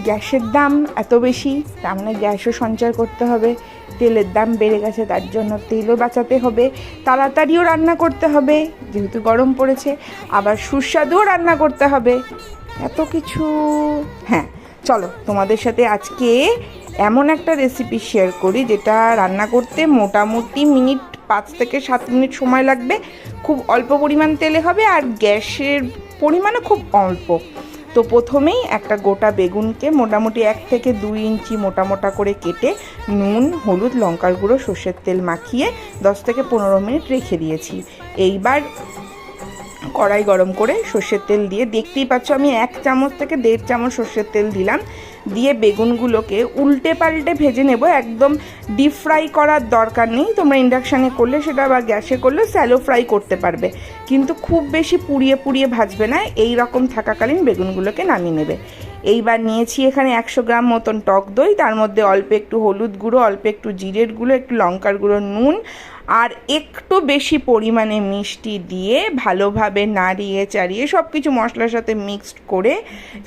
গ্যাসের দাম এত বেশি, তার মানে গ্যাসও সঞ্চয় করতে হবে, তেলের দাম বেড়ে গেছে তার জন্য তেলও বাঁচাতে হবে, তাড়াতাড়িও রান্না করতে হবে যেহেতু গরম পড়েছে, আবার সুস্বাদুও রান্না করতে হবে, এত কিছু। হ্যাঁ, চলো তোমাদের সাথে আজকে এমন একটা রেসিপি শেয়ার করি যেটা রান্না করতে মোটামুটি 5 থেকে 7 মিনিট সময় লাগবে, খুব অল্প পরিমাণ তেলে হবে আর গ্যাসের পরিমাণও খুব অল্প। তো প্রথমেই একটা গোটা বেগুনকে মোটামুটি 1 থেকে 2 ইঞ্চি মোটা মোটা করে কেটে নুন, হলুদ, লঙ্কার গুঁড়ো, সর্ষের তেল মাখিয়ে 10 থেকে 15 মিনিট রেখে দিয়েছি। এইবার কড়াই গরম করে সর্ষের তেল দিয়ে, দেখতেই পাচ্ছ আমি 1 চামচ থেকে 1.5 চামচ সর্ষের তেল দিলাম, দিয়ে বেগুনগুলোকে উল্টে পাল্টে ভেজে নেব। একদম ডিপ ফ্রাই করার দরকার নেই, তোমরা ইন্ডাকশানে করলে সেটা বা গ্যাসে করলে স্যালো ফ্রাই করতে পারবে, কিন্তু খুব বেশি পুড়িয়ে পুড়িয়ে ভাজবে না, এই রকম থাকাকালীন বেগুনগুলোকে নামিয়ে নেবে। এইবার নিয়েছি এখানে 100 গ্রাম মতন টক দই, তার মধ্যে অল্প একটু হলুদ গুঁড়ো, অল্প একটু জিরের গুঁড়ো, একটু লঙ্কার গুঁড়ো, নুন আর একটু বেশি পরিমাণে মিষ্টি দিয়ে ভালোভাবে নাড়িয়ে চাড়িয়ে সব কিছু মশলার সাথে মিক্সড করে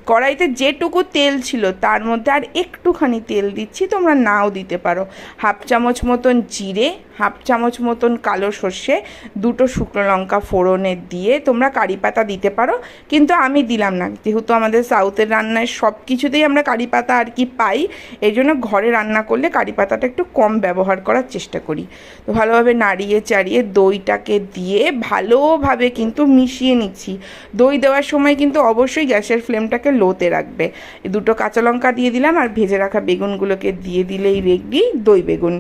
কড়াইতে যেটুকু তেল ছিল তার মধ্যে আর একটুখানি তেল দিচ্ছি, তোমরা নাও দিতে পারো, 1/2 চামচ মতন জিরে, 1/2 চামচ মতন কালো সর্ষে, 2টো শুকনো লঙ্কা ফোড়নে দিয়ে তোমরা কারি পাতা দিতে পারো, কিন্তু আমি দিলাম না, যেহেতু আমাদের সাউথের রান্নায় সব কিছুতেই আমরা কারি পাতা আর কি পাই, এই জন্য ঘরে রান্না করলে কারি পাতাটা একটু কম ব্যবহার করার চেষ্টা করি। তো ভালোভাবে নাড়িয়ে চাড়িয়ে দইটাকে দিয়ে ভালোভাবে কিন্তু মিশিয়ে নিচ্ছি। দই দেওয়ার সময় কিন্তু অবশ্যই গ্যাসের ফ্লেমটাকে লোতে রাখবে। 2টো কাঁচা লঙ্কা দিয়ে দিলাম আর ভেজে রাখা বেগুনগুলোকে দিয়ে দিলেই রেডি দই বেগুন।